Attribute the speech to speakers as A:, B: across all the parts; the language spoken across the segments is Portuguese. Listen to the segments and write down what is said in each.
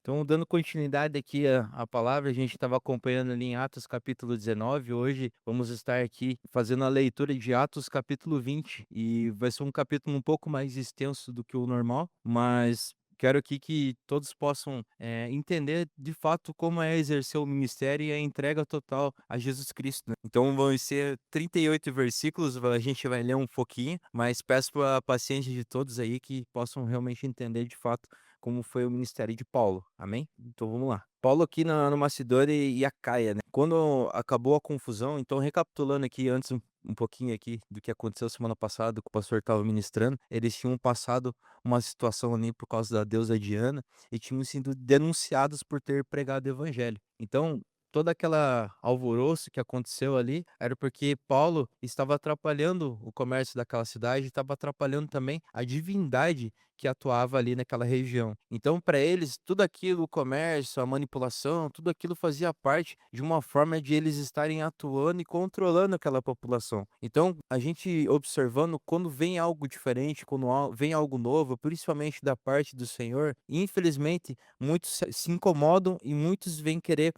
A: Então, dando continuidade aqui à palavra, a gente estava acompanhando ali em Atos capítulo 19. Hoje vamos estar aqui fazendo a leitura de Atos capítulo 20 e vai ser um capítulo um pouco mais extenso do que o normal, mas quero aqui que todos possam entender de fato como é exercer o ministério e a entrega total a Jesus Cristo, né? Então vão ser 38 versículos, a gente vai ler um pouquinho, mas peço a paciência de todos aí que possam realmente entender de fato como foi o ministério de Paulo, amém? Então vamos lá. Paulo aqui na Macedônia e Acaia, né? Quando acabou a confusão, então recapitulando aqui antes um pouquinho aqui do que aconteceu semana passada, que o pastor estava ministrando, eles tinham passado uma situação ali por causa da deusa Diana e tinham sido denunciados por ter pregado o evangelho. Então, toda aquela alvoroço que aconteceu ali era porque Paulo estava atrapalhando o comércio daquela cidade, estava atrapalhando também a divindade que atuava ali naquela região. Então, para eles, tudo aquilo, o comércio, a manipulação, tudo aquilo fazia parte de uma forma de eles estarem atuando e controlando aquela população. Então, a gente observando quando vem algo diferente, quando vem algo novo, principalmente da parte do Senhor, infelizmente, muitos se incomodam e muitos vêm querer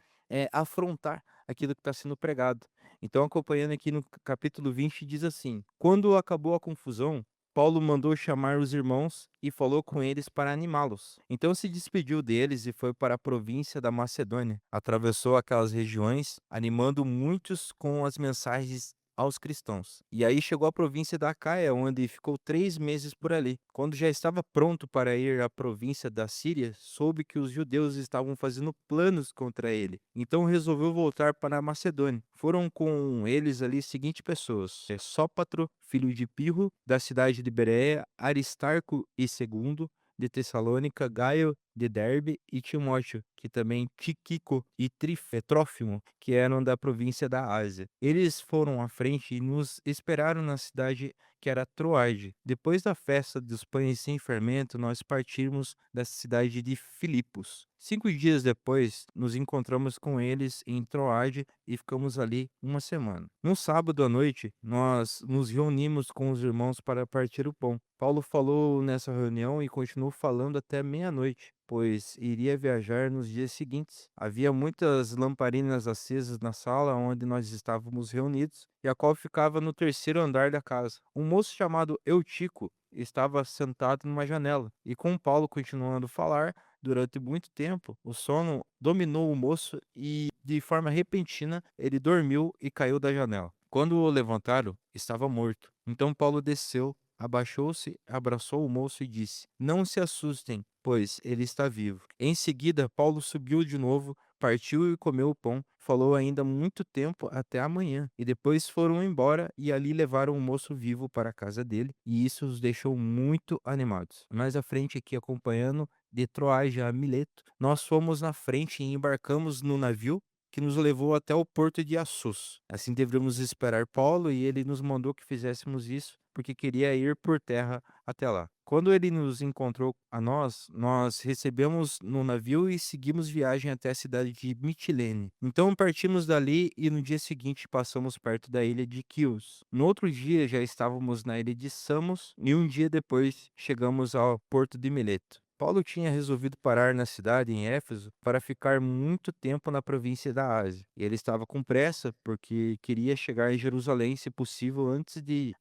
A: afrontar aquilo que está sendo pregado. Então, acompanhando aqui no capítulo 20, diz assim: Quando acabou a confusão, Paulo mandou chamar os irmãos e falou com eles para animá-los. Então se despediu deles e foi para a província da Macedônia. Atravessou aquelas regiões, animando muitos com as mensagens aos cristãos. E aí chegou à província da Acaia, onde ficou 3 meses por ali. Quando já estava pronto para ir à província da Síria, soube que os judeus estavam fazendo planos contra ele. Então resolveu voltar para a Macedônia. Foram com eles ali seguintes pessoas: Sópatro, filho de Pirro, da cidade de Bereia, Aristarco e Segundo, de Tessalônica, Gaio de Derbe e Timóteo, que também Tíquico e Trófimo, que eram da província da Ásia. Eles foram à frente e nos esperaram na cidade que era Troade. Depois da festa dos pães sem fermento, nós partimos da cidade de Filipos. 5 dias depois, nos encontramos com eles em Troade e ficamos ali uma semana. No sábado à noite, nós nos reunimos com os irmãos para partir o pão. Paulo falou nessa reunião e continuou falando até meia-noite, pois iria viajar nos dias seguintes. Havia muitas lamparinas acesas na sala onde nós estávamos reunidos, e a qual ficava no terceiro andar da casa. Um moço chamado Eutico estava sentado numa janela, e com Paulo continuando a falar, durante muito tempo, o sono dominou o moço e, de forma repentina, ele dormiu e caiu da janela. Quando o levantaram, estava morto. Então Paulo desceu, abaixou-se, abraçou o moço e disse: Não se assustem, pois ele está vivo. Em seguida, Paulo subiu de novo, partiu e comeu o pão, falou ainda muito tempo até amanhã, e depois foram embora e ali levaram o moço vivo para a casa dele, e isso os deixou muito animados. Mais à frente aqui acompanhando de Troade a Mileto, nós fomos na frente e embarcamos no navio que nos levou até o porto de Assos. Assim deveríamos esperar Paulo e ele nos mandou que fizéssemos isso, porque queria ir por terra até lá. Quando ele nos encontrou a nós recebemos no navio e seguimos viagem até a cidade de Mitilene. Então partimos dali e no dia seguinte passamos perto da ilha de Quios. No outro dia já estávamos na ilha de Samos e um dia depois chegamos ao porto de Mileto. Paulo tinha resolvido parar na cidade, em Éfeso, para ficar muito tempo na província da Ásia. E ele estava com pressa porque queria chegar em Jerusalém, se possível,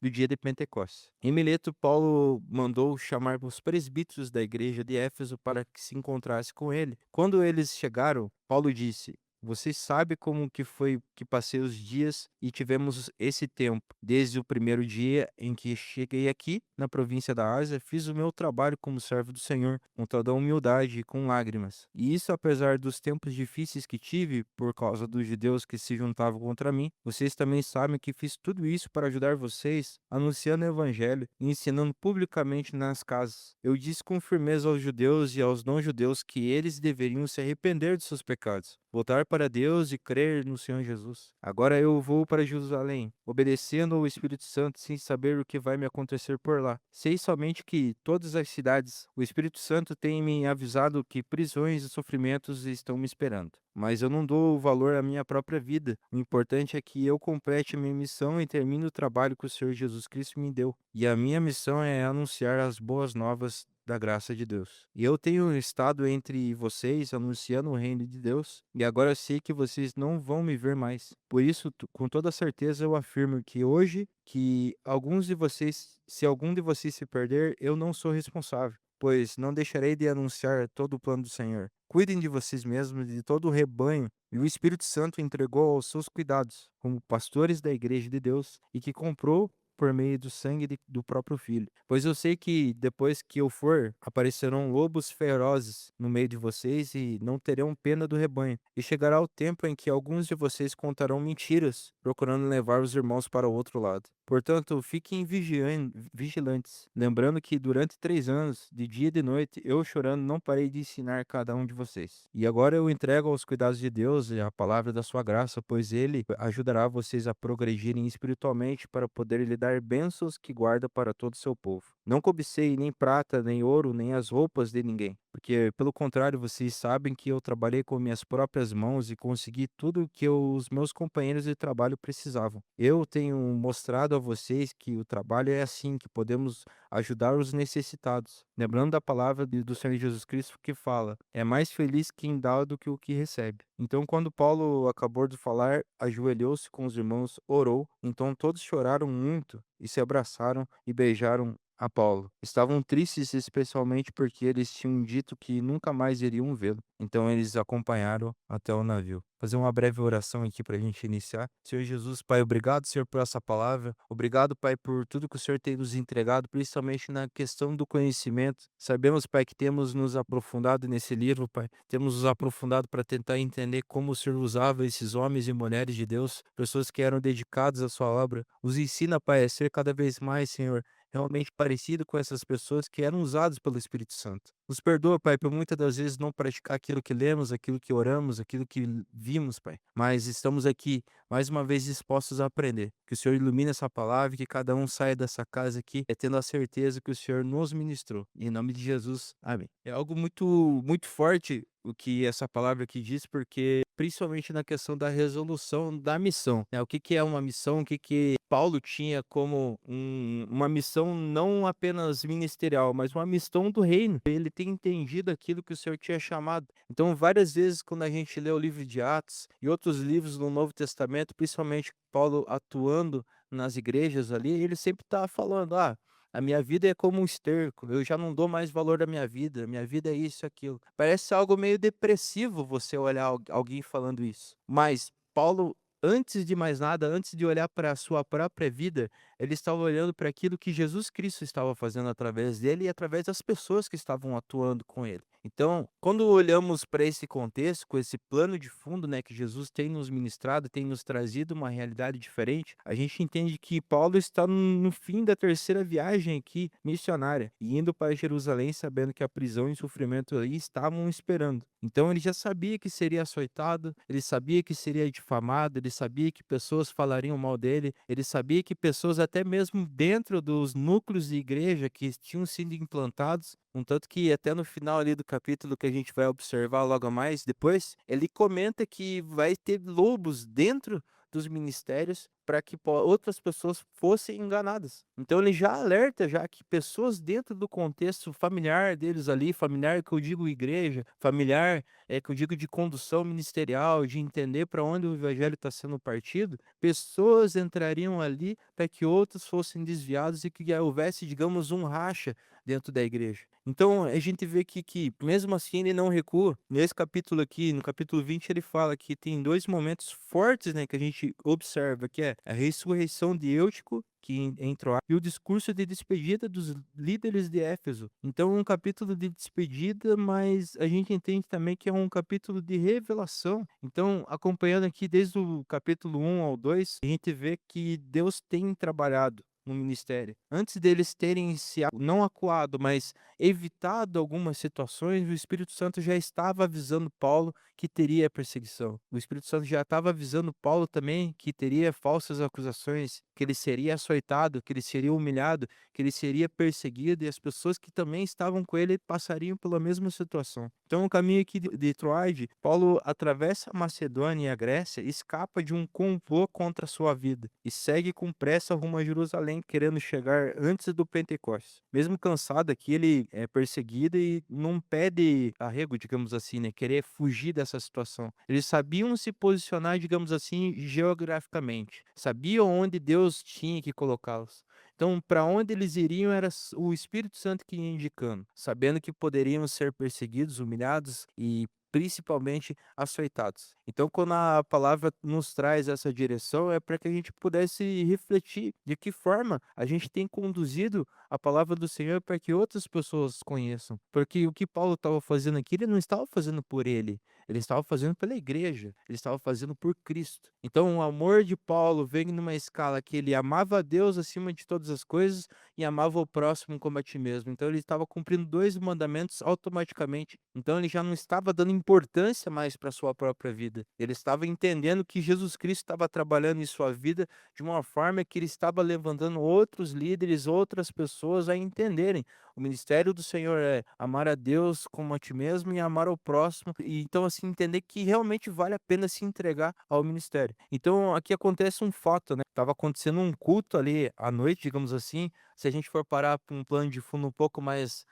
A: do dia de Pentecostes. Em Mileto, Paulo mandou chamar os presbíteros da igreja de Éfeso para que se encontrasse com ele. Quando eles chegaram, Paulo disse: Você sabe como que foi que passei os dias e tivemos esse tempo, desde o primeiro dia em que cheguei aqui na província da Ásia, fiz o meu trabalho como servo do Senhor, com toda a humildade e com lágrimas. E isso apesar dos tempos difíceis que tive por causa dos judeus que se juntavam contra mim. Vocês também sabem que fiz tudo isso para ajudar vocês, anunciando o evangelho e ensinando publicamente nas casas. Eu disse com firmeza aos judeus e aos não-judeus que eles deveriam se arrepender de seus pecados, voltar para Deus e crer no Senhor Jesus. Agora eu vou para Jerusalém, obedecendo ao Espírito Santo sem saber o que vai me acontecer por lá. Sei somente que todas as cidades, o Espírito Santo tem me avisado que prisões e sofrimentos estão me esperando. Mas eu não dou valor à minha própria vida. O importante é que eu complete a minha missão e termine o trabalho que o Senhor Jesus Cristo me deu. E a minha missão é anunciar as boas novas da graça de Deus. E eu tenho estado entre vocês anunciando o reino de Deus, e agora eu sei que vocês não vão me ver mais. Por isso, com toda certeza, eu afirmo que hoje, que alguns de vocês, se algum de vocês se perder, eu não sou responsável, pois não deixarei de anunciar todo o plano do Senhor. Cuidem de vocês mesmos e de todo o rebanho, e o Espírito Santo entregou aos seus cuidados, como pastores da igreja de Deus, e que comprou por meio do sangue do próprio Filho. Pois eu sei que depois que eu for, aparecerão lobos ferozes no meio de vocês e não terão pena do rebanho. E chegará o tempo em que alguns de vocês contarão mentiras, procurando levar os irmãos para o outro lado. Portanto, fiquem vigilantes, lembrando que durante 3 anos, de dia e de noite, eu chorando não parei de ensinar cada um de vocês. E agora eu entrego aos cuidados de Deus e a palavra da sua graça, pois Ele ajudará vocês a progredirem espiritualmente para poder lhe dar bênçãos que guarda para todo o seu povo. Não cobicei nem prata, nem ouro, nem as roupas de ninguém, porque pelo contrário, vocês sabem que eu trabalhei com minhas próprias mãos e consegui tudo o que os meus companheiros de trabalho precisavam. Eu tenho mostrado a vocês que o trabalho é assim, que podemos ajudar os necessitados. Lembrando da palavra do Senhor Jesus Cristo que fala: é mais feliz quem dá do que o que recebe. Então, quando Paulo acabou de falar, ajoelhou-se com os irmãos, orou. Então, todos choraram muito e se abraçaram e beijaram a Paulo. Estavam tristes, especialmente porque eles tinham dito que nunca mais iriam vê-lo. Então, eles acompanharam até o navio. Fazer uma breve oração aqui para a gente iniciar. Senhor Jesus, Pai, obrigado, Senhor, por essa palavra. Obrigado, Pai, por tudo que o Senhor tem nos entregado, principalmente na questão do conhecimento. Sabemos, Pai, que temos nos aprofundado nesse livro, Pai. Temos nos aprofundado para tentar entender como o Senhor usava esses homens e mulheres de Deus, pessoas que eram dedicadas à sua obra. Os ensina, Pai, a ser cada vez mais, Senhor, realmente parecido com essas pessoas que eram usadas pelo Espírito Santo. Nos perdoa, Pai, por muitas das vezes não praticar aquilo que lemos, aquilo que oramos, aquilo que vimos, Pai. Mas estamos aqui mais uma vez dispostos a aprender. Que o Senhor ilumine essa palavra e que cada um saia dessa casa aqui tendo a certeza que o Senhor nos ministrou. Em nome de Jesus, amém. É algo muito forte o que essa palavra aqui diz, porque principalmente na questão da resolução da missão, né? O que que é uma missão? O que que Paulo tinha como uma missão não apenas ministerial, mas uma missão do reino. Ele tem entendido aquilo que o Senhor tinha chamado. Então, várias vezes, quando a gente lê o livro de Atos e outros livros no Novo Testamento, principalmente Paulo atuando nas igrejas ali, ele sempre está falando: a minha vida é como um esterco, eu já não dou mais valor à minha vida é isso e aquilo. Parece algo meio depressivo você olhar alguém falando isso. Mas Paulo, antes de mais nada, antes de olhar para a sua própria vida, ele estava olhando para aquilo que Jesus Cristo estava fazendo através dele e através das pessoas que estavam atuando com ele. Então, quando olhamos para esse contexto, com esse plano de fundo, né, que Jesus tem nos ministrado, tem nos trazido uma realidade diferente, a gente entende que Paulo está no fim da terceira viagem aqui missionária e indo para Jerusalém, sabendo que a prisão e o sofrimento ali estavam esperando. Então ele já sabia que seria açoitado, ele sabia que seria difamado, ele sabia que pessoas falariam mal dele, ele sabia que pessoas até mesmo dentro dos núcleos de igreja que tinham sido implantados, um tanto que até no final ali do capítulo que a gente vai observar logo mais depois, ele comenta que vai ter lobos dentro dos ministérios para que outras pessoas fossem enganadas. Então ele já alerta já que pessoas dentro do contexto familiar deles ali, familiar que eu digo igreja, familiar que eu digo de condução ministerial, de entender para onde o evangelho está sendo partido, pessoas entrariam ali para que outros fossem desviados e que houvesse, digamos, um racha dentro da igreja. Então a gente vê que mesmo assim ele não recua. Nesse capítulo aqui, no capítulo 20, ele fala que tem dois momentos fortes, né, que a gente observa, que é a ressurreição de Eutico, que entrou, e o discurso de despedida dos líderes de Éfeso. Então, é um capítulo de despedida, mas a gente entende também que é um capítulo de revelação. Então, acompanhando aqui desde o capítulo 1 ao 2, a gente vê que Deus tem trabalhado no ministério. Antes deles terem não acuado, mas evitado algumas situações, o Espírito Santo já estava avisando Paulo que teria perseguição. O Espírito Santo já estava avisando Paulo também que teria falsas acusações, que ele seria açoitado, que ele seria humilhado, que ele seria perseguido e as pessoas que também estavam com ele passariam pela mesma situação. Então, o caminho aqui de Troade, Paulo atravessa a Macedônia e a Grécia, escapa de um complô contra a sua vida e segue com pressa rumo a Jerusalém, Jerusalém querendo chegar antes do Pentecostes. Mesmo cansado aqui, ele é perseguido e não pede arrego, digamos assim, né, querer fugir dessa situação. Eles sabiam se posicionar, digamos assim, geograficamente, sabiam onde Deus tinha que colocá-los. Então, para onde eles iriam era o Espírito Santo que ia indicando, sabendo que poderiam ser perseguidos, humilhados e principalmente açoitados. Então, quando a palavra nos traz essa direção, é para que a gente pudesse refletir de que forma a gente tem conduzido a palavra do Senhor para que outras pessoas conheçam. Porque o que Paulo estava fazendo aqui, ele não estava fazendo por ele estava fazendo pela igreja, ele estava fazendo por Cristo. Então, o amor de Paulo vem numa escala que ele amava a Deus acima de todas as coisas e amava o próximo como a ti mesmo. Então ele estava cumprindo 2 mandamentos automaticamente. Então ele já não estava dando importância mais para sua própria vida. Ele estava entendendo que Jesus Cristo estava trabalhando em sua vida de uma forma que ele estava levantando outros líderes, outras pessoas a entenderem. O ministério do Senhor é amar a Deus como a ti mesmo e amar ao próximo. E então assim entender que realmente vale a pena se entregar ao ministério. Então aqui acontece um fato, né? Tava acontecendo um culto ali à noite, digamos assim. Se a gente for parar para um plano de fundo um pouco mais,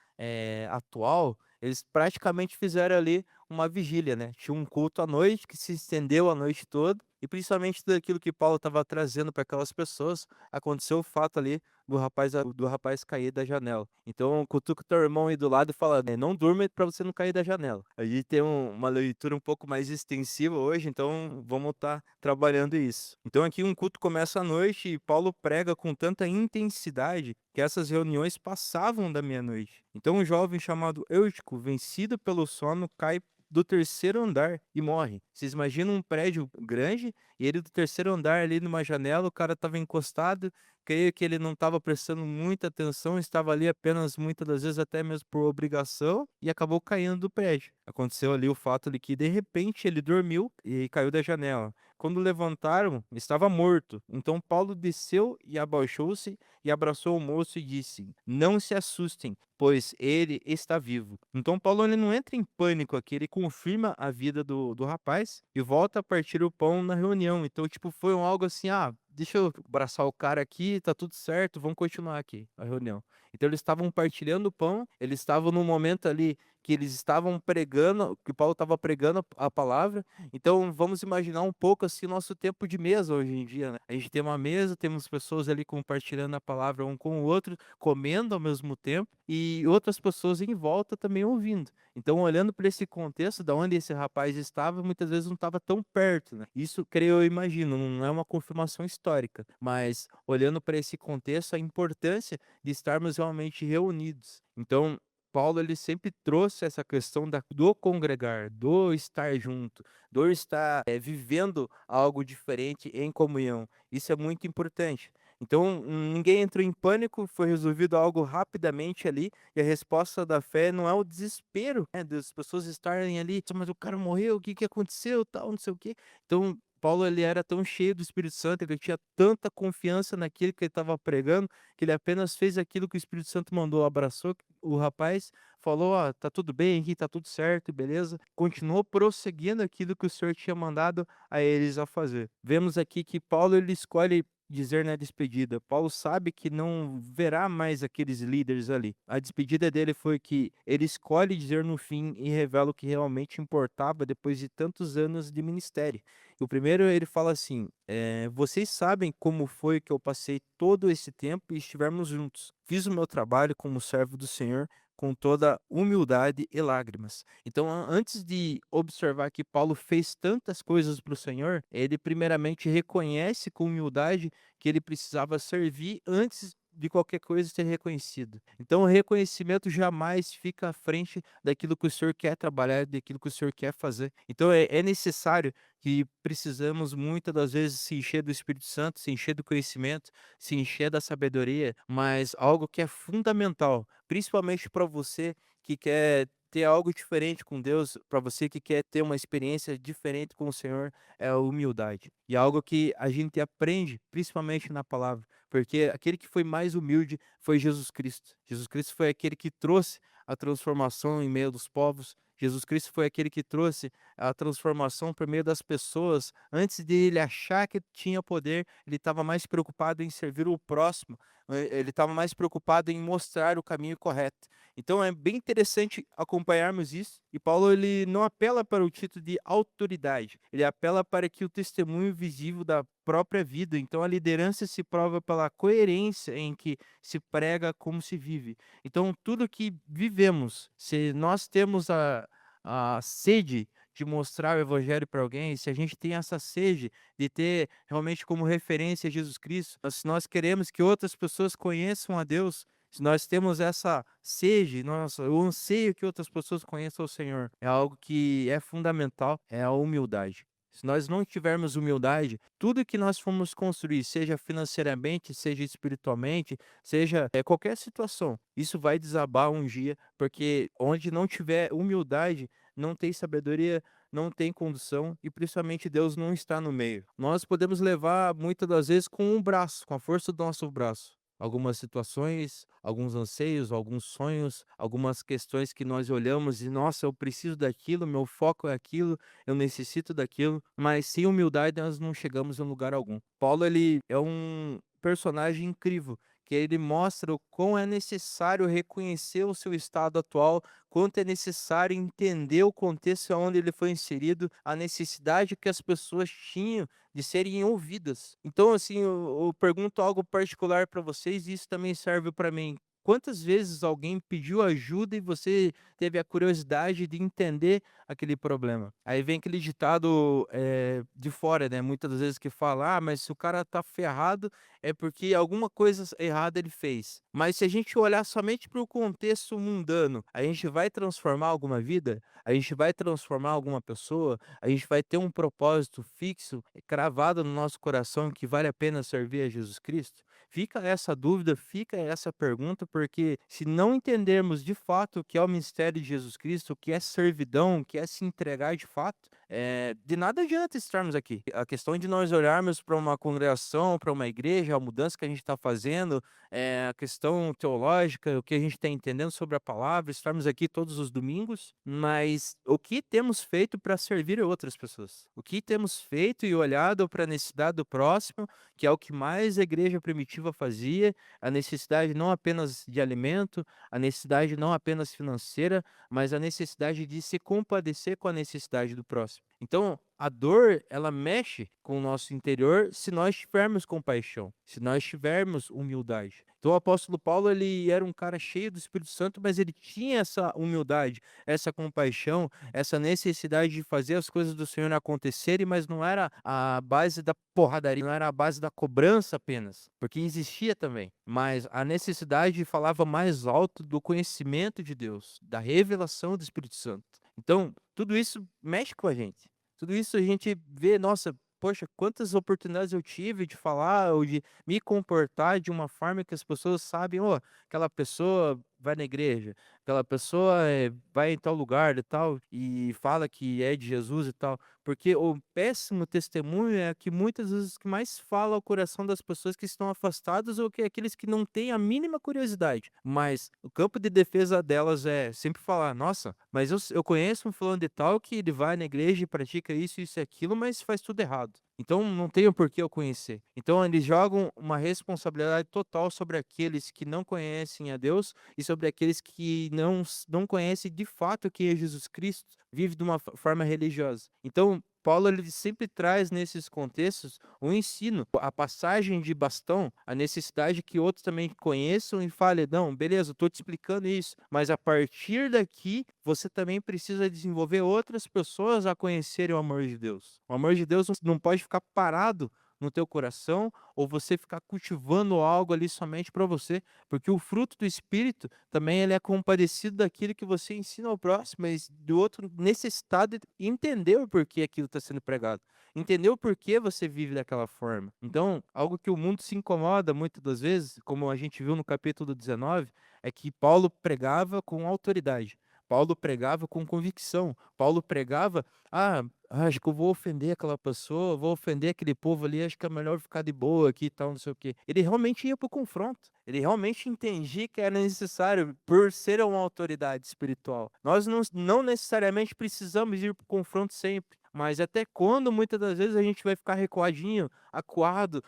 A: atual, eles praticamente fizeram ali uma vigília, né. Tinha um culto à noite que se estendeu a noite toda, e principalmente daquilo que Paulo estava trazendo para aquelas pessoas, aconteceu o fato ali do rapaz cair da janela. Então cutuca o teu irmão aí do lado e fala, né: "Não durma para você não cair da janela". A gente tem uma leitura um pouco mais extensiva hoje, então vamos estar trabalhando isso. Então aqui um culto começa à noite e Paulo prega com tanta intensidade que essas reuniões passavam da meia-noite. Então um jovem chamado Eutico, vencido pelo sono, cai do terceiro andar e morre. Vocês imaginam um prédio grande e ele do terceiro andar ali numa janela, o cara estava encostado, creio que ele não estava prestando muita atenção, estava ali apenas muitas das vezes até mesmo por obrigação e acabou caindo do prédio. Aconteceu ali o fato de que de repente ele dormiu e caiu da janela. Quando levantaram, estava morto. Então Paulo desceu e abaixou-se e abraçou o moço e disse: "Não se assustem, pois ele está vivo". Então Paulo ele não entra em pânico aqui, ele confirma a vida do rapaz e volta a partir o pão na reunião. Então, tipo, foi algo assim: "Ah, deixa eu abraçar o cara aqui, tá tudo certo, vamos continuar aqui a reunião". Então eles estavam partilhando o pão, eles estavam num momento ali que eles estavam pregando, que Paulo estava pregando a palavra. Então vamos imaginar um pouco assim nosso tempo de mesa hoje em dia, né? A gente tem uma mesa, temos pessoas ali compartilhando a palavra um com o outro, comendo ao mesmo tempo e outras pessoas em volta também ouvindo. Então, olhando para esse contexto, da onde esse rapaz estava, muitas vezes não estava tão perto, né? Isso, creio eu, imagino, não é uma confirmação histórica, mas olhando para esse contexto, a importância de estarmos realmente reunidos. Então, Paulo ele sempre trouxe essa questão do congregar, do estar junto, do estar vivendo algo diferente em comunhão. Isso é muito importante. Então, ninguém entrou em pânico, foi resolvido algo rapidamente ali, e a resposta da fé não é o desespero, né, das pessoas estarem ali, mas o cara morreu, o que que aconteceu, tal, não sei o quê. Então, Paulo ele era tão cheio do Espírito Santo, ele tinha tanta confiança naquilo que ele estava pregando, que ele apenas fez aquilo que o Espírito Santo mandou, abraçou o rapaz, falou: "Ó, tá tudo bem aqui, tá tudo certo, beleza?". Continuou prosseguindo aquilo que o Senhor tinha mandado a eles a fazer. Vemos aqui que Paulo ele escolhe dizer na despedida. Paulo sabe que não verá mais aqueles líderes ali. A despedida dele foi que ele escolhe dizer no fim e revela o que realmente importava depois de tantos anos de ministério. O primeiro ele fala assim: vocês sabem como foi que eu passei todo esse tempo e estivemos juntos. Fiz o meu trabalho como servo do Senhor com toda humildade e lágrimas. Então, antes de observar que Paulo fez tantas coisas para o Senhor, ele primeiramente reconhece com humildade que ele precisava servir antes de qualquer coisa ser reconhecido. Então, o reconhecimento jamais fica à frente daquilo que o Senhor quer trabalhar, daquilo que o Senhor quer fazer. Então, é necessário que precisamos muitas das vezes se encher do Espírito Santo, se encher do conhecimento, se encher da sabedoria, mas algo que é fundamental, principalmente para você que quer ter algo diferente com Deus, para você que quer ter uma experiência diferente com o Senhor, é a humildade. E é algo que a gente aprende, principalmente na palavra, porque aquele que foi mais humilde foi Jesus Cristo. Jesus Cristo foi aquele que trouxe a transformação em meio dos povos. Jesus Cristo foi aquele que trouxe a transformação por meio das pessoas. Antes de ele achar que tinha poder, ele estava mais preocupado em servir o próximo. ele estava mais preocupado em mostrar o caminho correto. Então é bem interessante acompanharmos isso. E Paulo ele não apela para o título de autoridade, ele apela para que o testemunho visível da própria vida. Então a liderança se prova pela coerência em que se prega como se vive. Então tudo que vivemos, se nós temos a sede de mostrar o evangelho para alguém, se a gente tem essa sede de ter realmente como referência Jesus Cristo, se nós queremos que outras pessoas conheçam a Deus, se nós temos essa sede, nossa, o anseio que outras pessoas conheçam o Senhor, é algo que é fundamental, é a humildade. Se nós não tivermos humildade, tudo que nós formos construir, seja financeiramente, seja espiritualmente, seja qualquer situação, isso vai desabar um dia, porque onde não tiver humildade, não tem sabedoria, não tem condução e principalmente Deus não está no meio. Nós podemos levar muitas das vezes com um braço, com a força do nosso braço. Algumas situações, alguns anseios, alguns sonhos, algumas questões que nós olhamos e, nossa, eu preciso daquilo, meu foco é aquilo, eu necessito daquilo, mas sem humildade nós não chegamos em lugar algum. Paulo, ele é um personagem incrível, que ele mostra o quão é necessário reconhecer o seu estado atual, quanto é necessário entender o contexto onde ele foi inserido, a necessidade que as pessoas tinham de serem ouvidas. Então, assim, eu pergunto algo particular para vocês e isso também serve para mim. Quantas vezes alguém pediu ajuda e você teve a curiosidade de entender aquele problema? Aí vem aquele ditado de fora, né? Muitas das vezes que fala, ah, mas se o cara tá ferrado é porque alguma coisa errada ele fez. Mas se a gente olhar somente para o contexto mundano, a gente vai transformar alguma vida? A gente vai transformar alguma pessoa? A gente vai ter um propósito fixo, cravado no nosso coração que vale a pena servir a Jesus Cristo? Fica essa dúvida, fica essa pergunta, porque se não entendermos de fato o que é o mistério de Jesus Cristo, o que é servidão, o que é se entregar de fato, de nada adianta estarmos aqui. A questão de nós olharmos para uma congregação, para uma igreja, a mudança que a gente está fazendo, a questão teológica, o que a gente está entendendo sobre a palavra, estarmos aqui todos os domingos, mas o que temos feito para servir outras pessoas? O que temos feito e olhado para a necessidade do próximo, que é o que mais a igreja primitiva fazia, a necessidade não apenas de alimento, a necessidade não apenas financeira, mas a necessidade de se compadecer com a necessidade do próximo. Então, a dor, ela mexe com o nosso interior se nós tivermos compaixão, se nós tivermos humildade. Então, o apóstolo Paulo, ele era um cara cheio do Espírito Santo, mas ele tinha essa humildade, essa compaixão, essa necessidade de fazer as coisas do Senhor acontecerem, mas não era a base da porradaria, não era a base da cobrança apenas, porque existia também, mas a necessidade falava mais alto do conhecimento de Deus, da revelação do Espírito Santo. Então, tudo isso mexe com a gente. Tudo isso a gente vê, nossa, poxa, quantas oportunidades eu tive de falar ou de me comportar de uma forma que as pessoas sabem, ó, aquela pessoa vai na igreja, aquela pessoa vai em tal lugar e tal, e fala que é de Jesus e tal. Porque o péssimo testemunho é que muitas vezes o que mais fala ao coração das pessoas que estão afastadas ou que é aqueles que não têm a mínima curiosidade. Mas o campo de defesa delas é sempre falar: nossa, mas eu conheço um fulano de tal que ele vai na igreja e pratica isso, isso e aquilo, mas faz tudo errado. Então não tenho por que eu conhecer. Então eles jogam uma responsabilidade total sobre aqueles que não conhecem a Deus e sobre aqueles que não conhecem de fato quem é Jesus Cristo, vive de uma forma religiosa. Então, Paulo ele sempre traz nesses contextos o ensino, a passagem de bastão, a necessidade que outros também conheçam e falem, não, beleza, eu estou te explicando isso, mas a partir daqui você também precisa desenvolver outras pessoas a conhecerem o amor de Deus. O amor de Deus não pode ficar parado no teu coração ou você ficar cultivando algo ali somente para você, porque o fruto do Espírito também ele é compadecido daquilo que você ensina ao próximo, mas do outro necessitado entender o porquê aquilo está sendo pregado, entender o porquê você vive daquela forma. Então, algo que o mundo se incomoda muitas das vezes, como a gente viu no capítulo 19, é que Paulo pregava com autoridade. Paulo pregava com convicção. Paulo pregava, "Ah, acho que eu vou ofender aquela pessoa, vou ofender aquele povo ali, acho que é melhor ficar de boa aqui e tal, não sei o quê". Ele realmente ia para o confronto, ele realmente entendia que era necessário por ser uma autoridade espiritual. Nós não necessariamente precisamos ir para o confronto sempre, mas até quando muitas das vezes a gente vai ficar recuadinho, acuado,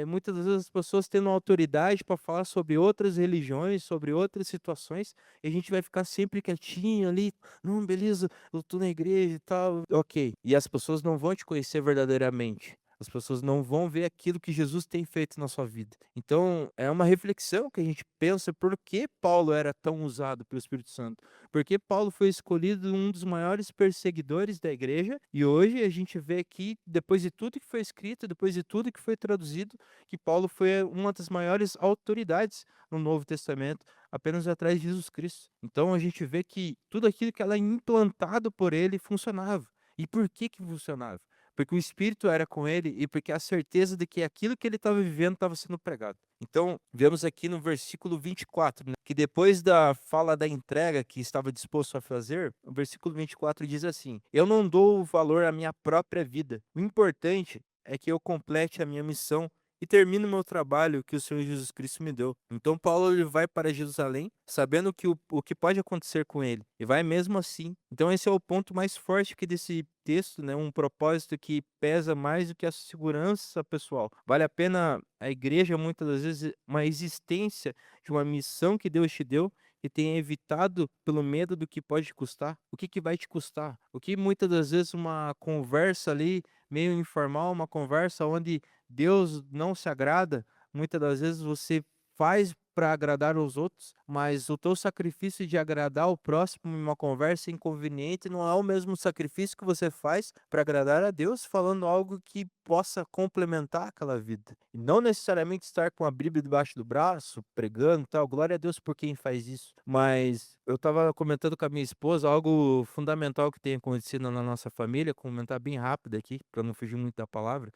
A: muitas das vezes as pessoas tendo autoridade para falar sobre outras religiões, sobre outras situações, e a gente vai ficar sempre quietinho ali, "Não, beleza, eu tô na igreja e tal", ok. E as pessoas não vão te conhecer verdadeiramente. As pessoas não vão ver aquilo que Jesus tem feito na sua vida. Então, é uma reflexão que a gente pensa por que Paulo era tão usado pelo Espírito Santo. Porque Paulo foi escolhido um dos maiores perseguidores da igreja, e hoje a gente vê aqui, depois de tudo que foi escrito, depois de tudo que foi traduzido, que Paulo foi uma das maiores autoridades no Novo Testamento, apenas atrás de Jesus Cristo. Então a gente vê que tudo aquilo que era implantado por ele funcionava. E por que que funcionava? Porque o Espírito era com ele e porque a certeza de que aquilo que ele estava vivendo estava sendo pregado. Então, vemos aqui no versículo 24, né, que depois da fala da entrega que estava disposto a fazer, o versículo 24 diz assim: "Eu não dou valor à minha própria vida. O importante é que eu complete a minha missão e termino meu trabalho que o Senhor Jesus Cristo me deu". Então Paulo ele vai para Jerusalém, sabendo que o que pode acontecer com ele, e vai mesmo assim. Então esse é o ponto mais forte aqui desse texto, né, um propósito que pesa mais do que a segurança pessoal. Vale a pena a igreja, muitas das vezes, uma existência de uma missão que Deus te deu e tenha evitado pelo medo do que pode custar. O que que vai te custar? O que muitas das vezes uma conversa ali meio informal, uma conversa onde Deus não se agrada, muitas das vezes você faz para agradar os outros, mas o teu sacrifício de agradar o próximo em uma conversa inconveniente não é o mesmo sacrifício que você faz para agradar a Deus, falando algo que possa complementar aquela vida. E não necessariamente estar com a Bíblia debaixo do braço, pregando e tal. Glória a Deus por quem faz isso. Mas eu estava comentando com a minha esposa algo fundamental que tem acontecido na nossa família, comentar bem rápido aqui, para não fugir muito da palavra.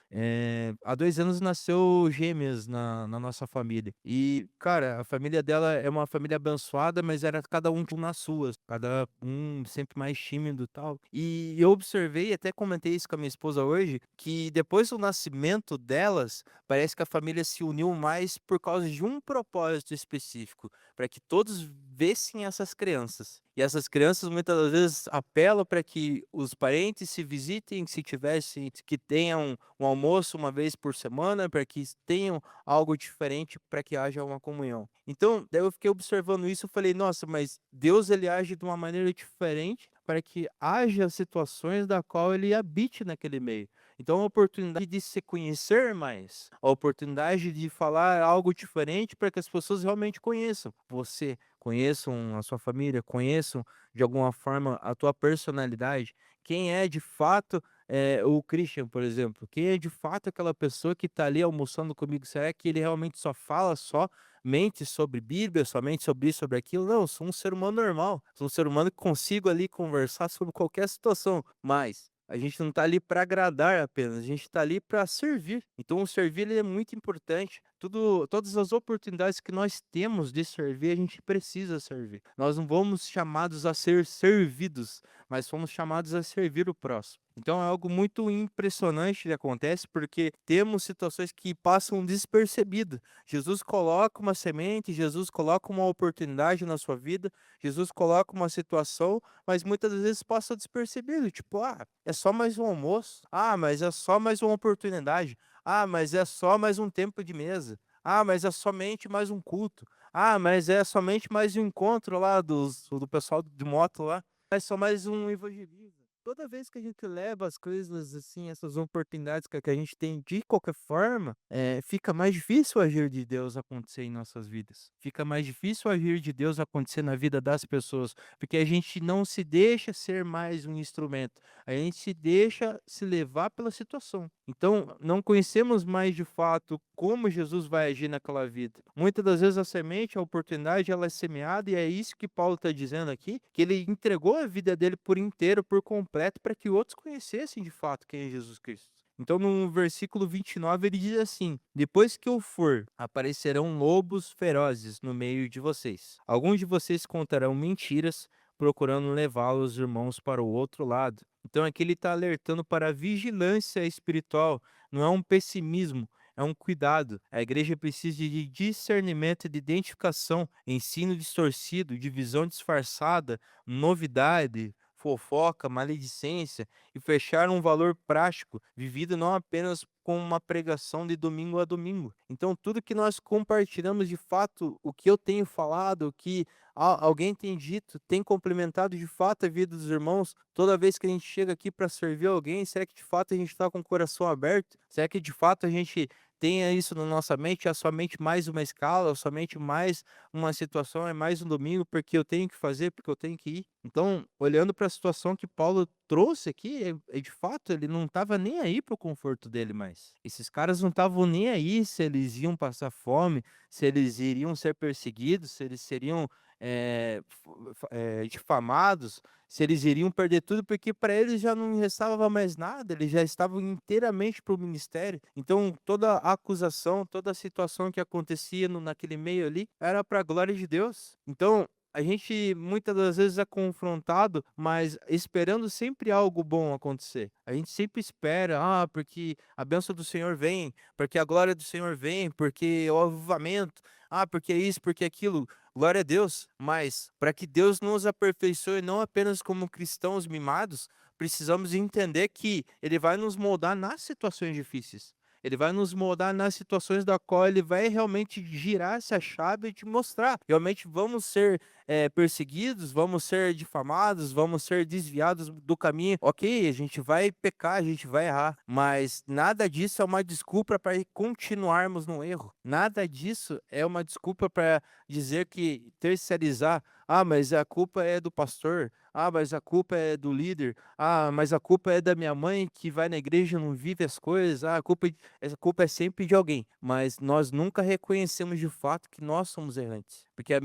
A: Há 2 anos nasceu gêmeas na nossa família. E, cara, a família dela é uma família abençoada, mas era cada um nas suas, cada um sempre mais tímido e tal. E eu observei, até comentei isso com a minha esposa hoje, que depois do nascimento delas, parece que a família se uniu mais por causa de um propósito específico, para que todos vissem essas crianças. E essas crianças muitas das vezes apelam para que os parentes se visitem, se tivessem, que tenham um almoço uma vez por semana, para que tenham algo diferente, para que haja uma comunhão. Então, daí eu fiquei observando isso, eu falei: "Nossa, mas Deus ele age de uma maneira diferente para que haja situações da qual ele habite naquele meio". Então, a oportunidade de se conhecer mais, a oportunidade de falar algo diferente para que as pessoas realmente conheçam você, conheçam a sua família, conheçam de alguma forma a tua personalidade, quem é de fato, o Christian, por exemplo, quem é de fato aquela pessoa que está ali almoçando comigo, será que ele realmente só fala, só mente sobre Bíblia, somente sobre isso, sobre aquilo? Não, eu sou um ser humano normal, sou um ser humano que consigo ali conversar sobre qualquer situação, mas a gente não está ali para agradar apenas, a gente está ali para servir. Então o servir ele é muito importante. Todas as oportunidades que nós temos de servir, a gente precisa servir. Nós não vamos chamados a ser servidos, mas fomos chamados a servir o próximo. Então é algo muito impressionante que acontece, porque temos situações que passam despercebido. Jesus coloca uma semente, Jesus coloca uma oportunidade na sua vida, Jesus coloca uma situação, mas muitas das vezes passa despercebido, tipo: "Ah, é só mais um almoço. Ah, mas é só mais uma oportunidade. Ah, mas é só mais um tempo de mesa. Ah, mas é somente mais um culto. Ah, mas é somente mais um encontro lá do pessoal de moto lá. É só mais um evangelismo". Toda vez que a gente leva as coisas, assim, essas oportunidades que a gente tem de qualquer forma, fica mais difícil o agir de Deus acontecer em nossas vidas. Fica mais difícil o agir de Deus acontecer na vida das pessoas, porque a gente não se deixa ser mais um instrumento, a gente se deixa se levar pela situação. Então, não conhecemos mais de fato como Jesus vai agir naquela vida. Muitas das vezes a semente, a oportunidade, ela é semeada, e é isso que Paulo está dizendo aqui, que ele entregou a vida dele por inteiro, por completo, para que outros conhecessem de fato quem é Jesus Cristo. Então, no versículo 29, ele diz assim: "Depois que eu for, aparecerão lobos ferozes no meio de vocês. Alguns de vocês contarão mentiras, procurando levá-los, irmãos, para o outro lado". Então aqui ele está alertando para a vigilância espiritual, não é um pessimismo, é um cuidado. A igreja precisa de discernimento e de identificação, ensino distorcido, divisão disfarçada, novidade, fofoca, maledicência e fechar um valor prático, vivido não apenas com uma pregação de domingo a domingo. Então, tudo que nós compartilhamos de fato, o que eu tenho falado, o que alguém tem dito, tem complementado de fato a vida dos irmãos. Toda vez que a gente chega aqui para servir alguém, será que de fato a gente está com o coração aberto? Será que de fato a gente tenha isso na nossa mente? É somente mais uma escala, é somente mais uma situação, é mais um domingo porque eu tenho que fazer, porque eu tenho que ir? Então, olhando para a situação que Paulo trouxe aqui, de fato ele não estava nem aí para o conforto dele mais. Esses caras não estavam nem aí se eles iam passar fome, se eles iriam ser perseguidos, se eles seriam difamados, se eles iriam perder tudo, porque para eles já não restava mais nada, eles já estavam inteiramente para o ministério. Então, toda a acusação, toda a situação que acontecia naquele meio ali, era para a glória de Deus. Então, a gente muitas das vezes é confrontado, mas esperando sempre algo bom acontecer. A gente sempre espera, porque a bênção do Senhor vem, porque a glória do Senhor vem, porque o avivamento, porque isso, porque aquilo. Glória a Deus, mas para que Deus nos aperfeiçoe não apenas como cristãos mimados, precisamos entender que Ele vai nos moldar nas situações difíceis. Ele vai nos moldar nas situações da qual Ele vai realmente girar essa chave e te mostrar. Realmente vamos ser perseguidos, vamos ser difamados, vamos ser desviados do caminho. Ok, a gente vai pecar, a gente vai errar, mas nada disso é uma desculpa para continuarmos no erro. Nada disso é uma desculpa para dizer que terceirizar, mas a culpa é do pastor, mas a culpa é do líder, mas a culpa é da minha mãe que vai na igreja e não vive as coisas, essa culpa é sempre de alguém, mas nós nunca reconhecemos de fato que nós somos errantes, porque a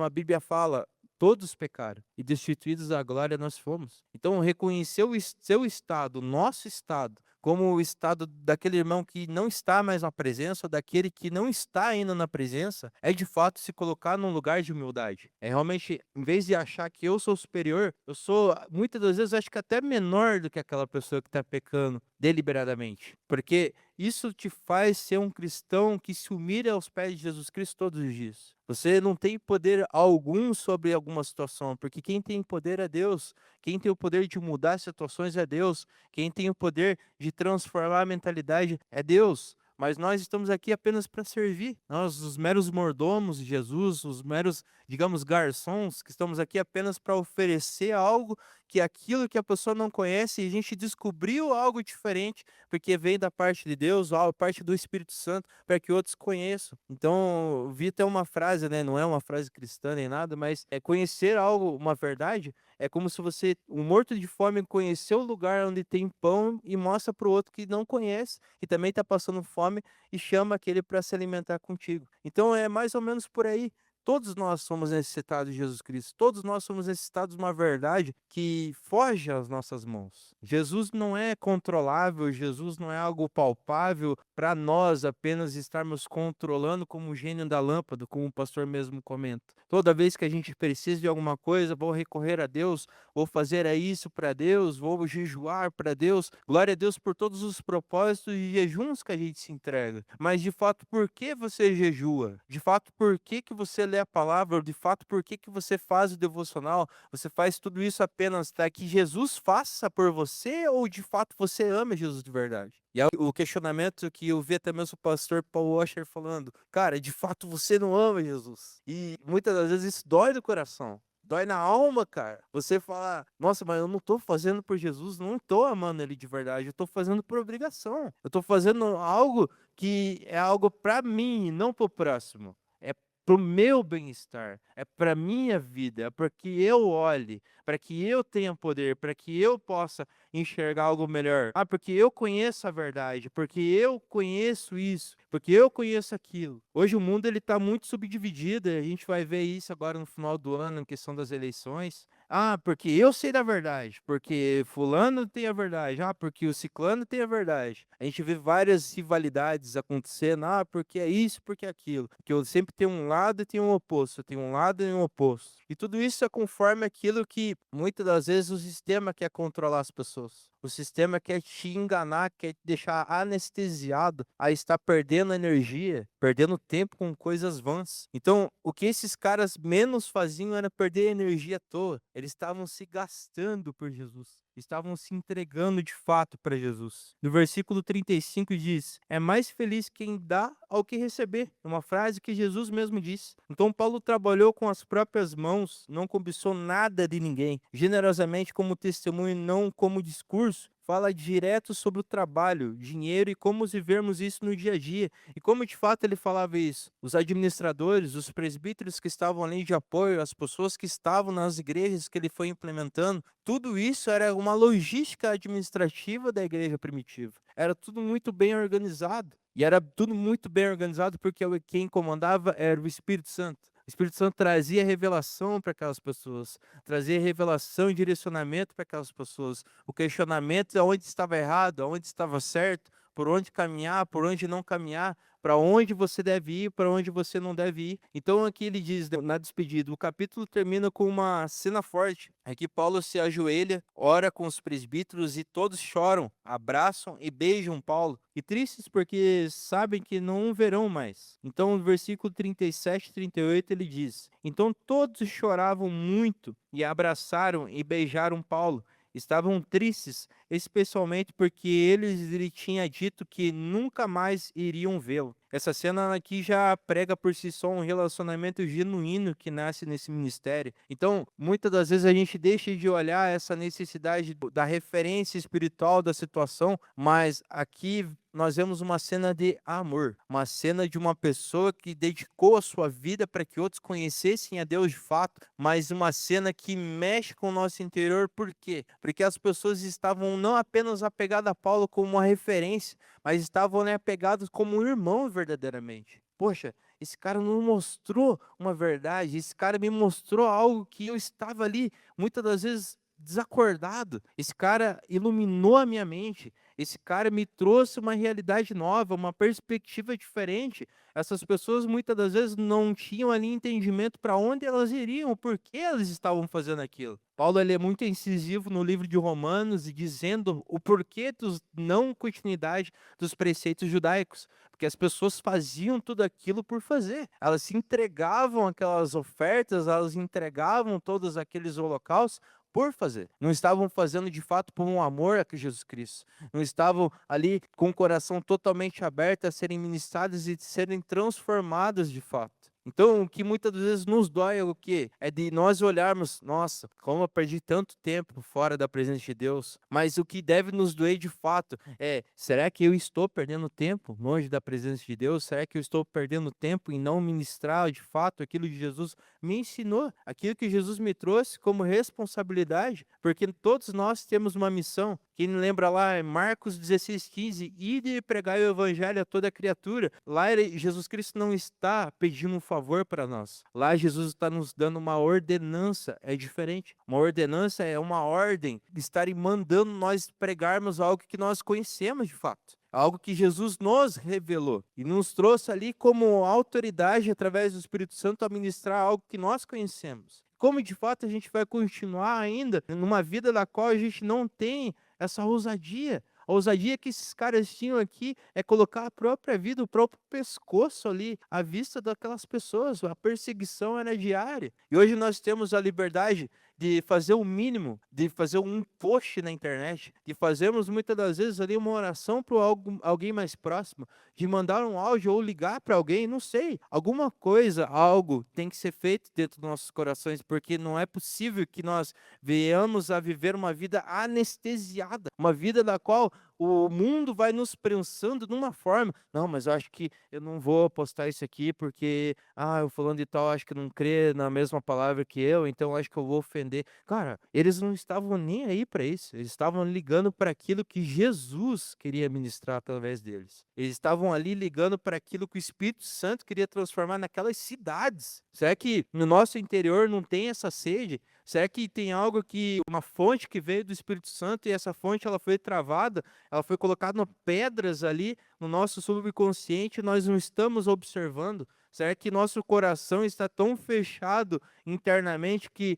A: Bíblia fala, todos pecaram e destituídos da glória nós fomos. Então reconhecer o seu estado, o nosso estado, como o estado daquele irmão que não está mais na presença, ou daquele que não está ainda na presença, é de fato se colocar num lugar de humildade. É realmente, em vez de achar que eu sou superior, eu sou, muitas das vezes, acho que até menor do que aquela pessoa que está pecando deliberadamente. Porque isso te faz ser um cristão que se humilha aos pés de Jesus Cristo todos os dias. Você não tem poder algum sobre alguma situação, porque quem tem poder é Deus. Quem tem o poder de mudar situações é Deus. Quem tem o poder de transformar a mentalidade é Deus. Mas nós estamos aqui apenas para servir. Nós, os meros mordomos de Jesus, os meros, digamos, garçons, que estamos aqui apenas para oferecer algo que aquilo que a pessoa não conhece, e a gente descobriu algo diferente, porque vem da parte de Deus, a parte do Espírito Santo, para que outros conheçam. Então, vi até uma frase, né? Não é uma frase cristã nem nada, mas é conhecer algo, uma verdade, é como se você, um morto de fome, conheceu o lugar onde tem pão e mostra para o outro que não conhece, que também está passando fome, e chama aquele para se alimentar contigo. Então é mais ou menos por aí. Todos nós somos necessitados de Jesus Cristo. Todos nós somos necessitados de uma verdade que foge às nossas mãos. Jesus não é controlável, Jesus não é algo palpável para nós apenas estarmos controlando como o gênio da lâmpada, como o pastor mesmo comenta. Toda vez que a gente precisa de alguma coisa, vou recorrer a Deus, vou fazer isso para Deus, vou jejuar para Deus. Glória a Deus por todos os propósitos e jejuns que a gente se entrega. Mas de fato, por que você jejua? De fato, por que que você lê a palavra? De fato, por que que você faz o devocional? Você faz tudo isso apenas para que Jesus faça por você, ou de fato você ama Jesus de verdade? E é o questionamento que eu vi até mesmo o pastor Paul Washer falando: cara, de fato você não ama Jesus. E muitas das vezes isso dói no coração. Dói na alma, cara. Você fala, nossa, mas eu não tô fazendo por Jesus, não tô amando ele de verdade, eu tô fazendo por obrigação. Eu tô fazendo algo que é algo pra mim, não pro próximo. É pro meu bem-estar, é pra minha vida, é para que eu olhe, para que eu tenha poder, para que eu possa enxergar algo melhor. Porque eu conheço a verdade, porque eu conheço isso, porque eu conheço aquilo. Hoje o mundo ele tá muito subdividido, e a gente vai ver isso agora no final do ano, em questão das eleições. Ah, porque eu sei da verdade, porque fulano tem a verdade, ah, porque o ciclano tem a verdade. A gente vê várias rivalidades acontecendo, ah, porque é isso, porque é aquilo. Porque eu sempre tenho um lado e tenho um oposto, eu tenho um lado e um oposto. E tudo isso é conforme aquilo que muitas das vezes o sistema quer controlar as pessoas. O sistema quer te enganar, quer te deixar anestesiado a estar perdendo energia, perdendo tempo com coisas vãs. Então, o que esses caras menos faziam era perder energia à toa. Eles estavam se gastando por Jesus. Estavam se entregando de fato para Jesus. No versículo 35 diz: é mais feliz quem dá ao que receber. Uma frase que Jesus mesmo disse. Então, Paulo trabalhou com as próprias mãos, não cobiçou nada de ninguém, generosamente como testemunho, não como discurso. Fala direto sobre o trabalho, dinheiro e como vivermos isso no dia a dia. E como de fato ele falava isso? Os administradores, os presbíteros que estavam ali de apoio, as pessoas que estavam nas igrejas que ele foi implementando, tudo isso era uma logística administrativa da igreja primitiva. Era tudo muito bem organizado. E era tudo muito bem organizado porque quem comandava era o Espírito Santo. O Espírito Santo trazia revelação para aquelas pessoas, trazia revelação e direcionamento para aquelas pessoas. O questionamento é onde estava errado, onde estava certo, por onde caminhar, por onde não caminhar, para onde você deve ir, para onde você não deve ir. Então aqui ele diz na despedida, o capítulo termina com uma cena forte. Aqui Paulo se ajoelha, ora com os presbíteros e todos choram, abraçam e beijam Paulo. E tristes porque sabem que não o verão mais. Então no versículo 37 e 38 ele diz: então todos choravam muito e abraçaram e beijaram Paulo. Estavam tristes, especialmente porque lhe tinha dito que nunca mais iriam vê-lo. Essa cena aqui já prega por si só um relacionamento genuíno que nasce nesse ministério. Então, muitas das vezes a gente deixa de olhar essa necessidade da referência espiritual da situação, mas aqui nós vemos uma cena de amor, uma cena de uma pessoa que dedicou a sua vida para que outros conhecessem a Deus de fato, mas uma cena que mexe com o nosso interior, por quê? Porque as pessoas estavam não apenas apegadas a Paulo como uma referência, mas estavam, né, apegados como um irmão verdadeiramente. Poxa, esse cara não mostrou uma verdade, esse cara me mostrou algo que eu estava ali, muitas das vezes, desacordado. Esse cara iluminou a minha mente. Esse cara me trouxe uma realidade nova, uma perspectiva diferente. Essas pessoas muitas das vezes não tinham ali entendimento para onde elas iriam, por que elas estavam fazendo aquilo. Paulo ele é muito incisivo no livro de Romanos e dizendo o porquê dos não continuidade dos preceitos judaicos, porque as pessoas faziam tudo aquilo por fazer. Elas se entregavam aquelas ofertas, elas entregavam todos aqueles holocaustos por fazer. Não estavam fazendo de fato por um amor a Jesus Cristo. Não estavam ali com o coração totalmente aberto a serem ministradas e serem transformadas de fato. Então, o que muitas das vezes nos dói é o quê? É de nós olharmos, nossa, como eu perdi tanto tempo fora da presença de Deus. Mas o que deve nos doer de fato é, será que eu estou perdendo tempo longe da presença de Deus? Será que eu estou perdendo tempo em não ministrar de fato aquilo que Jesus me ensinou, aquilo que Jesus me trouxe como responsabilidade? Porque todos nós temos uma missão. Quem lembra lá é Marcos 16:15, ide e pregai o evangelho a toda criatura. Lá Jesus Cristo não está pedindo um favor para nós. Lá Jesus está nos dando uma ordenança, é diferente. Uma ordenança é uma ordem, estarem mandando nós pregarmos algo que nós conhecemos de fato. Algo que Jesus nos revelou e nos trouxe ali como autoridade através do Espírito Santo a ministrar algo que nós conhecemos. Como de fato a gente vai continuar ainda numa vida da qual a gente não tem essa ousadia. A ousadia que esses caras tinham aqui é colocar a própria vida, o próprio pescoço ali à vista daquelas pessoas. A perseguição era diária. E hoje nós temos a liberdade de fazer o mínimo, de fazer um post na internet, de fazermos muitas das vezes ali uma oração para alguém mais próximo, de mandar um áudio ou ligar para alguém, não sei. Alguma coisa, algo tem que ser feito dentro dos nossos corações, porque não é possível que nós venhamos a viver uma vida anestesiada, uma vida da qual o mundo vai nos prensando de uma forma. Não, mas eu acho que eu não vou postar isso aqui porque, o fulano de tal acho que não crê na mesma palavra que eu, então acho que eu vou ofender. Cara, eles não estavam nem aí para isso. Eles estavam ligando para aquilo que Jesus queria ministrar através deles. Eles estavam ali ligando para aquilo que o Espírito Santo queria transformar naquelas cidades. Será que no nosso interior não tem essa sede? Será que tem algo que uma fonte que veio do Espírito Santo e essa fonte ela foi travada, ela foi colocada pedras ali no nosso subconsciente e nós não estamos observando? Será que nosso coração está tão fechado internamente que,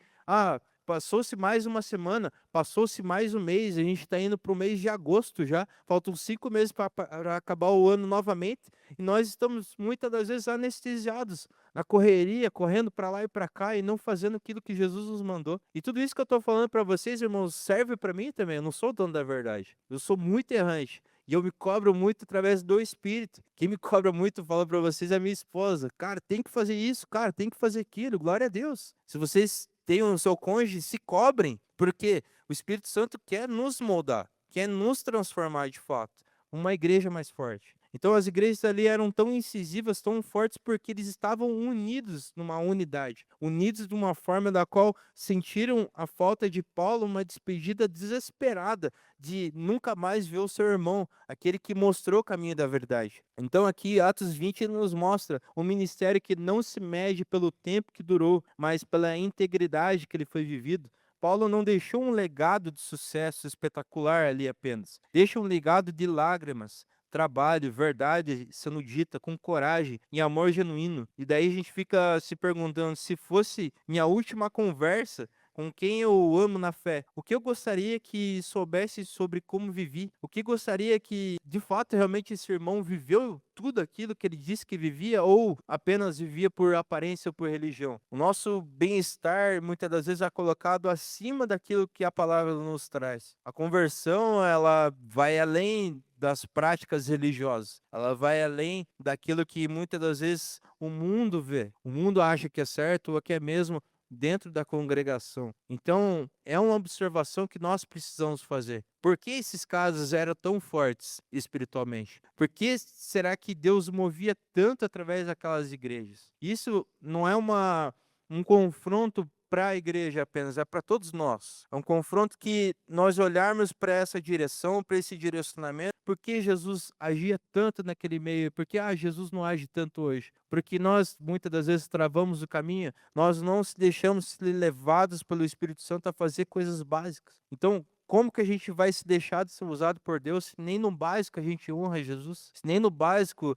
A: passou-se mais uma semana, passou-se mais um mês, a gente está indo para o mês de agosto já, faltam 5 meses para acabar o ano novamente, e nós estamos muitas das vezes anestesiados na correria, correndo para lá e para cá e não fazendo aquilo que Jesus nos mandou. E tudo isso que eu estou falando para vocês, irmãos, serve para mim também. Eu não sou o dono da verdade. Eu sou muito errante. E eu me cobro muito através do Espírito. Quem me cobra muito, falo para vocês, é a minha esposa. Cara, tem que fazer isso, cara, tem que fazer aquilo. Glória a Deus. Se vocês têm o seu cônjuge, se cobrem, porque o Espírito Santo quer nos moldar, quer nos transformar de fato. Uma igreja mais forte. Então as igrejas ali eram tão incisivas, tão fortes, porque eles estavam unidos numa unidade, unidos de uma forma da qual sentiram a falta de Paulo, uma despedida desesperada de nunca mais ver o seu irmão, aquele que mostrou o caminho da verdade. Então aqui Atos 20 nos mostra um ministério que não se mede pelo tempo que durou, mas pela integridade que ele foi vivido. Paulo não deixou um legado de sucesso espetacular ali apenas. Deixa um legado de lágrimas, trabalho, verdade sendo dita com coragem e amor genuíno. E daí a gente fica se perguntando, se fosse minha última conversa com quem eu amo na fé, o que eu gostaria que soubesse sobre como vivi? O que gostaria que, de fato, realmente esse irmão viveu tudo aquilo que ele disse que vivia ou apenas vivia por aparência ou por religião? O nosso bem-estar muitas das vezes é colocado acima daquilo que a palavra nos traz. A conversão, ela vai além das práticas religiosas. Ela vai além daquilo que muitas das vezes o mundo vê. O mundo acha que é certo ou que é mesmo dentro da congregação. Então, é uma observação que nós precisamos fazer. Por que esses casos eram tão fortes espiritualmente? Por que será que Deus movia tanto através daquelas igrejas? Isso não é um confronto para a igreja apenas, é para todos nós. É um confronto que nós olharmos para essa direção, para esse direcionamento, por que Jesus agia tanto naquele meio, por que Jesus não age tanto hoje? Porque nós muitas das vezes travamos o caminho, nós não se deixamos ser levados pelo Espírito Santo a fazer coisas básicas. Então, como que a gente vai se deixar de ser usado por Deus se nem no básico a gente honra Jesus? Se nem no básico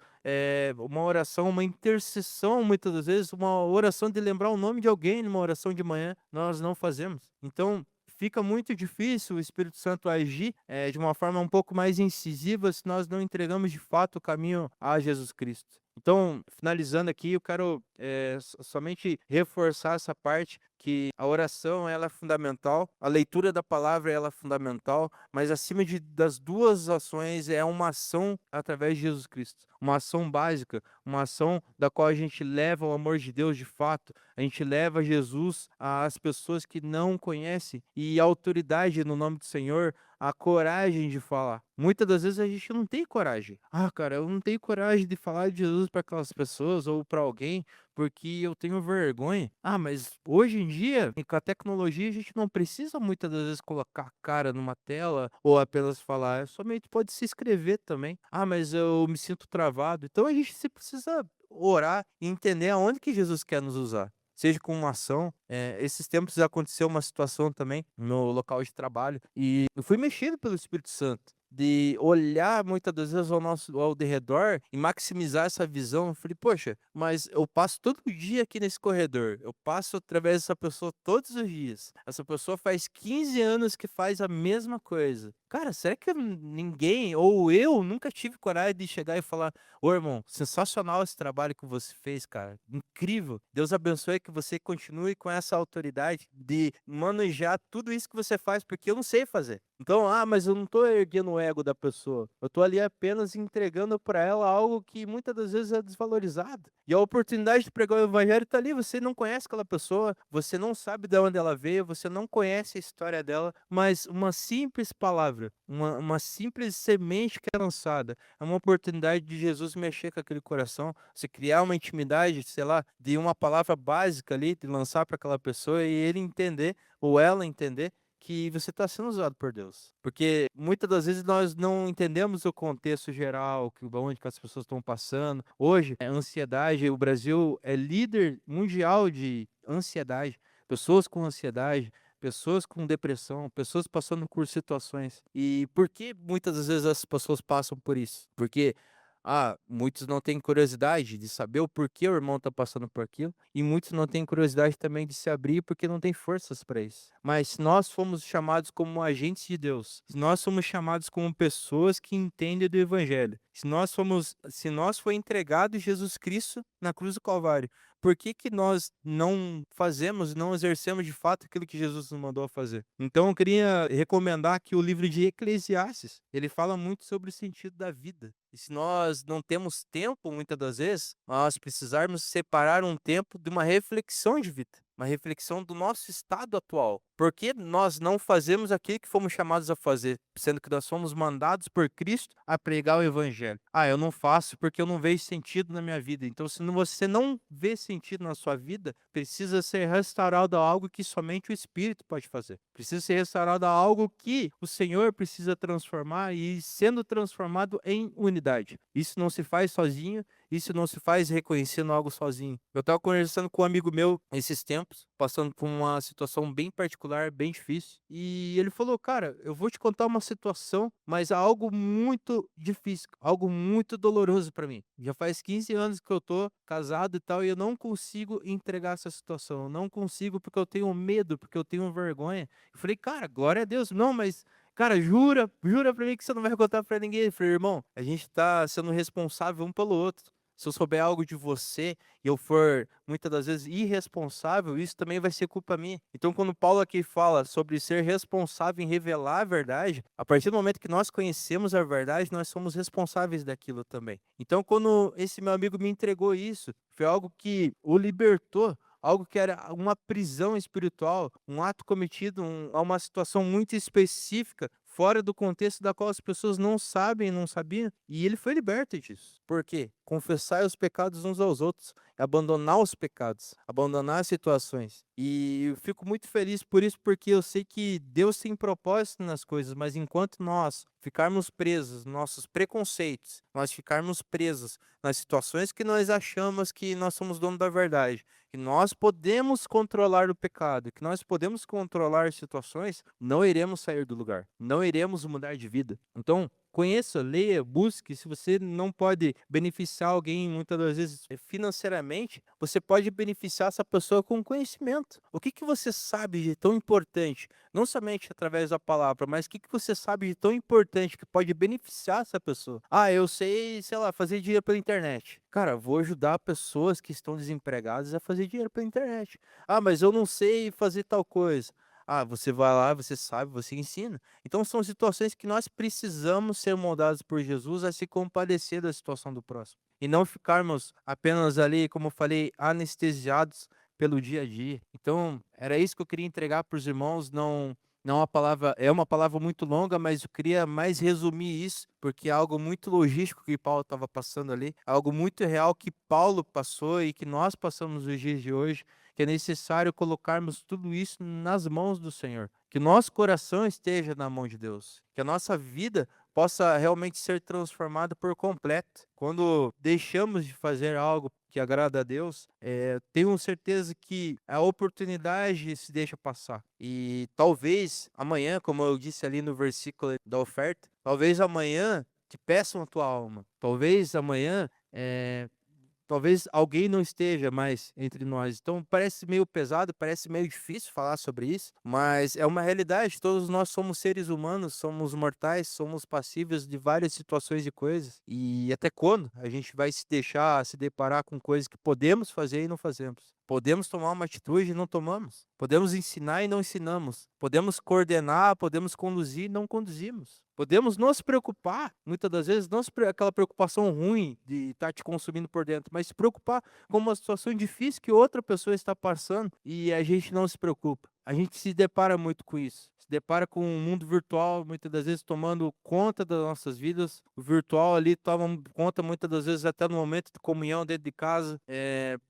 A: uma oração, uma intercessão, muitas das vezes, uma oração de lembrar o nome de alguém numa oração de manhã, nós não fazemos. Então, fica muito difícil o Espírito Santo agir de uma forma um pouco mais incisiva se nós não entregamos de fato o caminho a Jesus Cristo. Então, finalizando aqui, eu quero somente reforçar essa parte que a oração ela é fundamental, a leitura da palavra ela é fundamental, mas acima das duas ações é uma ação através de Jesus Cristo, uma ação básica, uma ação da qual a gente leva o amor de Deus de fato, a gente leva Jesus às pessoas que não conhecem e a autoridade no nome do Senhor, a coragem de falar. Muitas das vezes a gente não tem coragem. Cara, eu não tenho coragem de falar de Jesus para aquelas pessoas ou para alguém porque eu tenho vergonha. Mas hoje em dia, e com a tecnologia, a gente não precisa muitas das vezes colocar a cara numa tela ou apenas falar, somente pode se inscrever também. Mas eu me sinto travado. Então a gente se precisa orar e entender aonde que Jesus quer nos usar. Seja com uma ação. Esses tempos aconteceu uma situação também no local de trabalho e eu fui mexido pelo Espírito Santo de olhar muitas das vezes ao derredor e maximizar essa visão. Eu falei, poxa, mas eu passo todo dia aqui nesse corredor, eu passo através dessa pessoa todos os dias. Essa pessoa faz 15 anos que faz a mesma coisa. Cara, será que ninguém, ou eu, nunca tive coragem de chegar e falar, ô irmão, sensacional esse trabalho que você fez, cara, incrível. Deus abençoe que você continue com essa autoridade de manejar tudo isso que você faz, porque eu não sei fazer. Então, mas eu não tô erguendo o ego da pessoa. Eu tô ali apenas entregando para ela algo que muitas das vezes é desvalorizado. E a oportunidade de pregar o evangelho tá ali. Você não conhece aquela pessoa, você não sabe de onde ela veio, você não conhece a história dela, mas uma simples palavra, uma simples semente que é lançada, é uma oportunidade de Jesus mexer com aquele coração, você criar uma intimidade, sei lá, de uma palavra básica ali, de lançar para aquela pessoa e ele entender, ou ela entender, que você está sendo usado por Deus. Porque muitas das vezes nós não entendemos o contexto geral, onde que as pessoas estão passando. Hoje, a ansiedade, o Brasil é líder mundial de ansiedade. pessoas com ansiedade, pessoas com depressão, pessoas passando por situações. E por que muitas das vezes as pessoas passam por isso? Porque muitos não têm curiosidade de saber o porquê o irmão está passando por aquilo, e muitos não têm curiosidade também de se abrir porque não têm forças para isso. Mas se nós fomos chamados como agentes de Deus, se nós somos chamados como pessoas que entendem do evangelho, se nós foi entregado Jesus Cristo na cruz do Calvário, por que que nós não fazemos, não exercemos de fato aquilo que Jesus nos mandou a fazer? Então eu queria recomendar que o livro de Eclesiastes, ele fala muito sobre o sentido da vida. E se nós não temos tempo, muitas das vezes, nós precisarmos separar um tempo de uma reflexão de vida, uma reflexão do nosso estado atual. Por que nós não fazemos aquilo que fomos chamados a fazer, sendo que nós fomos mandados por Cristo a pregar o evangelho? Eu não faço porque eu não vejo sentido na minha vida. Então, se você não vê sentido na sua vida, precisa ser restaurado a algo que somente o Espírito pode fazer. Precisa ser restaurado a algo que o Senhor precisa transformar e sendo transformado em unidade. Isso não se faz sozinho, isso não se faz reconhecendo algo sozinho. Eu estava conversando com um amigo meu esses tempos, passando por uma situação bem particular, bem difícil, e ele falou: "Cara, eu vou te contar uma situação, mas é algo muito difícil, algo muito doloroso para mim. Já faz 15 anos que eu tô casado e tal, e eu não consigo entregar essa situação. Eu não consigo porque eu tenho medo, porque eu tenho vergonha". Eu falei: "Cara, glória a Deus. Não, mas cara, jura pra mim que você não vai contar pra ninguém". Eu falei: "Irmão, a gente tá sendo responsável um pelo outro. Se eu souber algo de você e eu for muitas das vezes irresponsável, isso também vai ser culpa minha". Então, quando Paulo aqui fala sobre ser responsável em revelar a verdade, a partir do momento que nós conhecemos a verdade, nós somos responsáveis daquilo também. Então, quando esse meu amigo me entregou isso, foi algo que o libertou, algo que era uma prisão espiritual, um ato cometido a uma situação muito específica, fora do contexto da qual as pessoas não sabem, não sabiam, e ele foi liberto disso. Por quê? Confessar os pecados uns aos outros, abandonar os pecados, abandonar as situações. E eu fico muito feliz por isso, porque eu sei que Deus tem propósito nas coisas, mas enquanto nós ficarmos presos nos nossos preconceitos, nós ficarmos presos nas situações que nós achamos que nós somos dono da verdade, que nós podemos controlar o pecado, que nós podemos controlar situações, não iremos sair do lugar, não iremos mudar de vida. Então, conheça, leia, busque. Se você não pode beneficiar alguém, muitas das vezes financeiramente, você pode beneficiar essa pessoa com conhecimento. O que que você sabe de tão importante, não somente através da palavra, mas o que que você sabe de tão importante que pode beneficiar essa pessoa? Eu sei, sei lá, fazer dinheiro pela internet. Cara, vou ajudar pessoas que estão desempregadas a fazer dinheiro pela internet. Mas eu não sei fazer tal coisa. Você vai lá, você sabe, você ensina. Então são situações que nós precisamos ser moldados por Jesus a se compadecer da situação do próximo. E não ficarmos apenas ali, como eu falei, anestesiados pelo dia a dia. Então, era isso que eu queria entregar para os irmãos. Não uma palavra, é uma palavra muito longa, mas eu queria mais resumir isso, porque é algo muito logístico que Paulo estava passando ali, algo muito real que Paulo passou e que nós passamos nos dias de hoje, que é necessário colocarmos tudo isso nas mãos do Senhor, que o nosso coração esteja na mão de Deus, que a nossa vida possa realmente ser transformada por completo. Quando deixamos de fazer algo que agrada a Deus, tenho certeza que a oportunidade se deixa passar. E talvez amanhã, como eu disse ali no versículo da oferta, talvez amanhã te peçam a tua alma. Talvez amanhã talvez alguém não esteja mais entre nós. Então parece meio pesado, parece meio difícil falar sobre isso, mas é uma realidade. Todos nós somos seres humanos, somos mortais, somos passíveis de várias situações e coisas. E até quando a gente vai se deixar se deparar com coisas que podemos fazer e não fazemos? Podemos tomar uma atitude e não tomamos. Podemos ensinar e não ensinamos. Podemos coordenar, podemos conduzir e não conduzimos. Podemos nos preocupar, muitas das vezes, não aquela preocupação ruim de estar te consumindo por dentro, mas se preocupar com uma situação difícil que outra pessoa está passando e a gente não se preocupa. A gente se depara muito com isso. Se depara com um mundo virtual, muitas das vezes tomando conta das nossas vidas. O virtual ali toma conta muitas das vezes até no momento de comunhão dentro de casa.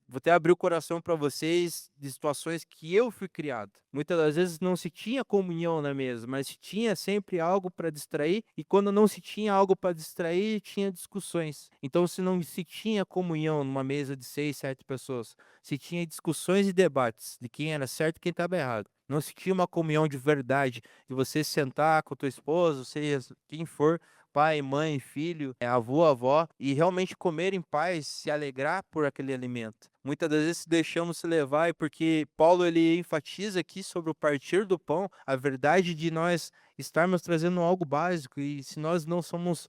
A: Vou até abrir o coração para vocês de situações que eu fui criado. Muitas das vezes não se tinha comunhão na mesa, mas se tinha sempre algo para distrair, e quando não se tinha algo para distrair, tinha discussões. Então, se não se tinha comunhão numa mesa de 6, 7 pessoas, se tinha discussões e debates de quem era certo e quem estava errado. Não se tinha uma comunhão de verdade, de você sentar com tua esposa, seja quem for, pai, mãe, filho, avô, avó, e realmente comer em paz, se alegrar por aquele alimento. Muitas das vezes deixamos se levar, e porque Paulo ele enfatiza aqui sobre o partir do pão, a verdade de nós estarmos trazendo algo básico, e se nós não somos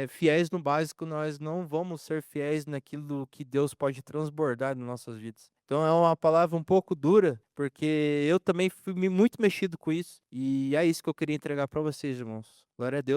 A: fiéis no básico, nós não vamos ser fiéis naquilo que Deus pode transbordar nas nossas vidas. Então é uma palavra um pouco dura, porque eu também fui muito mexido com isso, e é isso que eu queria entregar para vocês, irmãos. Glória a Deus.